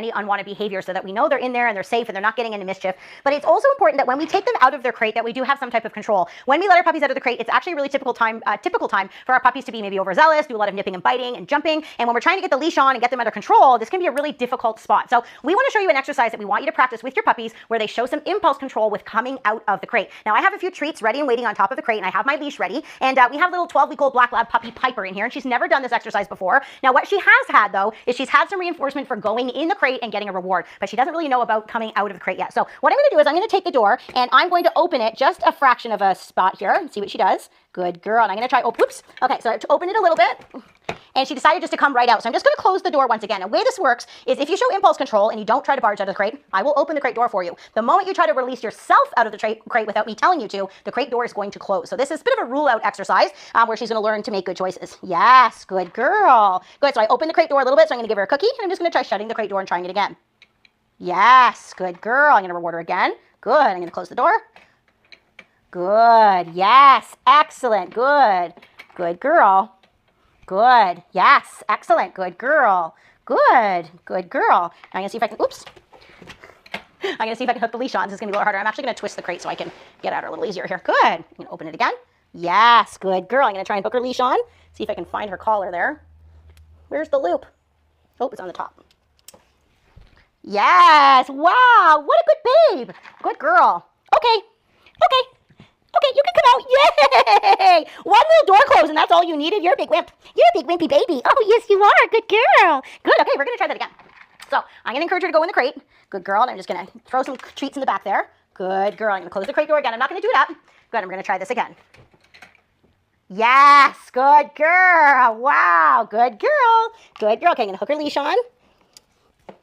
any unwanted behavior so that we know they're in there and they're safe and they're not getting into mischief. But it's also important that when we take them out of their crate that we do have some type of control. When we let our puppies out of the crate, it's actually a really typical time for our puppies to be maybe overzealous, do a lot of nipping and biting and jumping. And when we're trying to get the leash on and get them under control, this can be a really difficult spot. So we want to show you an exercise that we want you to practice with your puppies where they show some impulse control with coming out of the crate. Now I have a few treats ready and waiting on top of the crate, and I have my leash ready. And we have little 12-week-old black lab puppy Piper in here, and she's never done this exercise before. Now what she has had though is she's had some reinforcement for going in the crate and getting a reward, but she doesn't really know about coming out of the crate yet. So what I'm going to do is I'm going to take the door and I'm going to open it just a fraction of a spot here and see what she does. Good girl. And I'm going to try, oh, whoops. Okay, so I have to open it a little bit. And she decided just to come right out. So I'm just going to close the door once again. And the way this works is if you show impulse control and you don't try to barge out of the crate, I will open the crate door for you. The moment you try to release yourself out of the crate without me telling you to, the crate door is going to close. So this is a bit of a rule out exercise where she's going to learn to make good choices. Yes, good girl. Good. So I opened the crate door a little bit, so I'm going to give her a cookie. And I'm just going to try shutting the crate door and trying it again. Yes, good girl. I'm going to reward her again. Good. I'm going to close the door. Good. Yes. Excellent. Good. Good girl. Good. Yes. Excellent. Good girl. Good. Good girl. I'm going to see if I can, oops. I'm going to see if I can hook the leash on. This is going to be a little harder. I'm actually going to twist the crate so I can get at her a little easier here. Good. I'm going to open it again. Yes. Good girl. I'm going to try and hook her leash on. See if I can find her collar there. Where's the loop? Oh, it's on the top. Yes. Wow. What a good babe. Good girl. Okay. Okay. Okay, you can come out. Yay! One little door closed, and that's all you needed. You're a big wimp. You're a big wimpy baby. Oh, yes, you are. Good girl. Good. Okay, we're going to try that again. So I'm going to encourage her to go in the crate. Good girl. And I'm just going to throw some treats in the back there. Good girl. I'm going to close the crate door again. I'm not going to do that. Good. I'm going to try this again. Yes. Good girl. Wow. Good girl. Good girl. Okay, I'm going to hook her leash on.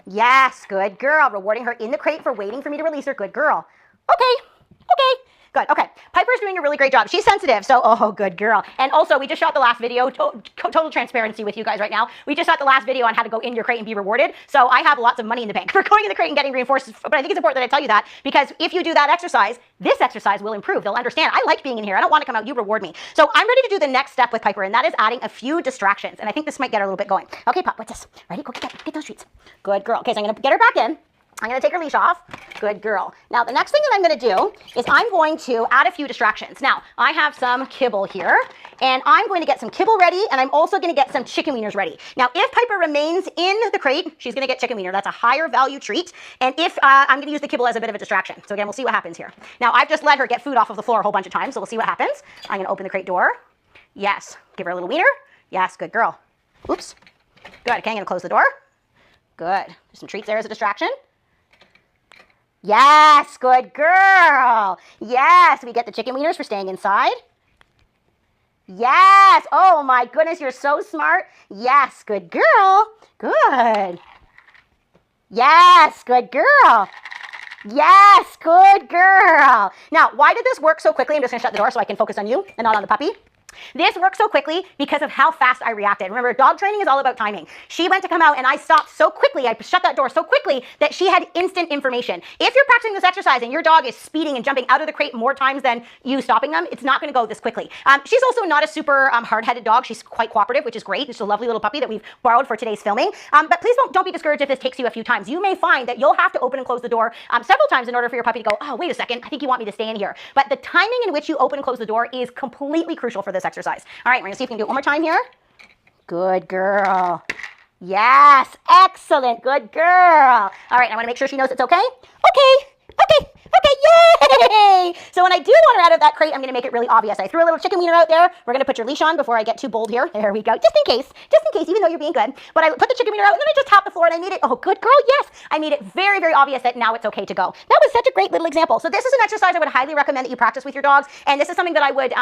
Yes. Good girl. Rewarding her in the crate for waiting for me to release her. Good girl. Okay. Okay. Good. Okay. Piper's doing a really great job. She's sensitive. So, oh, good girl. And also, we just shot the last video, total transparency with you guys right now. We just shot the last video on how to go in your crate and be rewarded. So I have lots of money in the bank for going in the crate and getting reinforced. But I think it's important that I tell you that because if you do that exercise, this exercise will improve. They'll understand. I like being in here. I don't want to come out. You reward me. So I'm ready to do the next step with Piper, and that is adding a few distractions. And I think this might get her a little bit going. Okay, Pop, what's this? Ready? Go get those treats. Good girl. Okay, so I'm going to get her back in. I'm going to take her leash off. Good girl. Now, the next thing that I'm going to do is I'm going to add a few distractions. Now, I have some kibble here, and I'm going to get some kibble ready, and I'm also going to get some chicken wieners ready. Now, if Piper remains in the crate, she's going to get chicken wiener. That's a higher value treat. And if I'm going to use the kibble as a bit of a distraction. So again, we'll see what happens here. Now, I've just let her get food off of the floor a whole bunch of times, so we'll see what happens. I'm going to open the crate door. Yes. Give her a little wiener. Yes, good girl. Oops. Good. Okay, I'm going to close the door. Good. There's some treats there as a distraction. Yes, good girl. Yes, we get the chicken wieners for staying inside. Yes. Oh my goodness, you're so smart. Yes, good girl. Good. Yes, good girl. Yes, good girl. Now, why did this work so quickly? I'm just going to shut the door so I can focus on you and not on the puppy. This worked so quickly because of how fast I reacted. Remember, dog training is all about timing. She went to come out and I stopped so quickly, I shut that door so quickly that she had instant information. If you're practicing this exercise and your dog is speeding and jumping out of the crate more times than you stopping them, it's not going to go this quickly. She's also not a super hard-headed dog. She's quite cooperative, which is great. She's a lovely little puppy that we've borrowed for today's filming. But please don't be discouraged if this takes you a few times. You may find that you'll have to open and close the door several times in order for your puppy to go, oh, wait a second, I think you want me to stay in here. But the timing in which you open and close the door is completely crucial for this exercise. All right, we're going to see if we can do it one more time here. Good girl. Yes, excellent. Good girl. All right, I want to make sure she knows it's okay. Okay, okay, okay, yay! So when I do want her out of that crate, I'm going to make it really obvious. I threw a little chicken wiener out there. We're going to put your leash on before I get too bold here. There we go, just in case, even though you're being good. But I put the chicken wiener out, and then I just tapped the floor, and I made it, oh, good girl, yes. I made it very, very obvious that now it's okay to go. That was such a great little example. So this is an exercise I would highly recommend that you practice with your dogs, and this is something that I would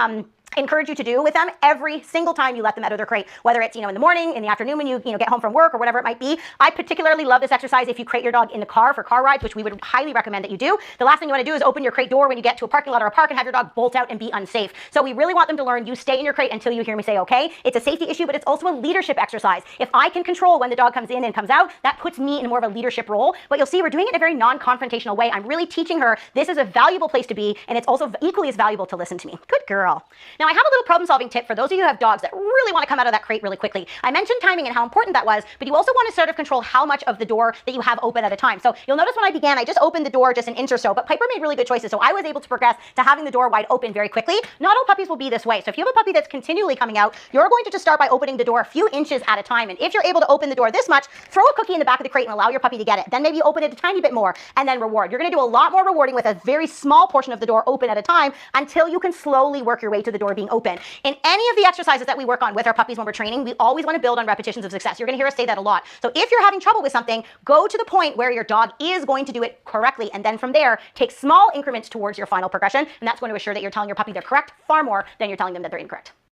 encourage you to do with them every single time you let them out of their crate, whether it's, in the morning, in the afternoon when you get home from work or whatever it might be. I particularly love this exercise if you crate your dog in the car for car rides, which we would highly recommend that you do. The last thing you want to do is open your crate door when you get get to a parking lot or a park and have your dog bolt out and be unsafe. So we really want them to learn, you stay in your crate until you hear me say okay. It's a safety issue, but it's also a leadership exercise. If I can control when the dog comes in and comes out, that puts me in more of a leadership role. But you'll see we're doing it in a very non-confrontational way. I'm really teaching her this is a valuable place to be, and it's also equally as valuable to listen to me. Good girl. Now I have a little problem-solving tip for those of you who have dogs that really want to come out of that crate really quickly. I mentioned timing and how important that was, but you also want to sort of control how much of the door that you have open at a time. So you'll notice when I began, I just opened the door just an inch or so, but Piper made really good choices. So I was able to progress to having the door wide open very quickly. Not all puppies will be this way. So if you have a puppy that's continually coming out, you're going to just start by opening the door a few inches at a time. And if you're able to open the door this much, throw a cookie in the back of the crate and allow your puppy to get it. Then maybe open it a tiny bit more and then reward. You're going to do a lot more rewarding with a very small portion of the door open at a time until you can slowly work your way to the door being open. In any of the exercises that we work on with our puppies when we're training, we always want to build on repetitions of success. You're going to hear us say that a lot. So if you're having trouble with something, go to the point where your dog is going to do it correctly. And then from there, take small increments towards your final progression. And that's going to assure that you're telling your puppy they're correct far more than you're telling them that they're incorrect.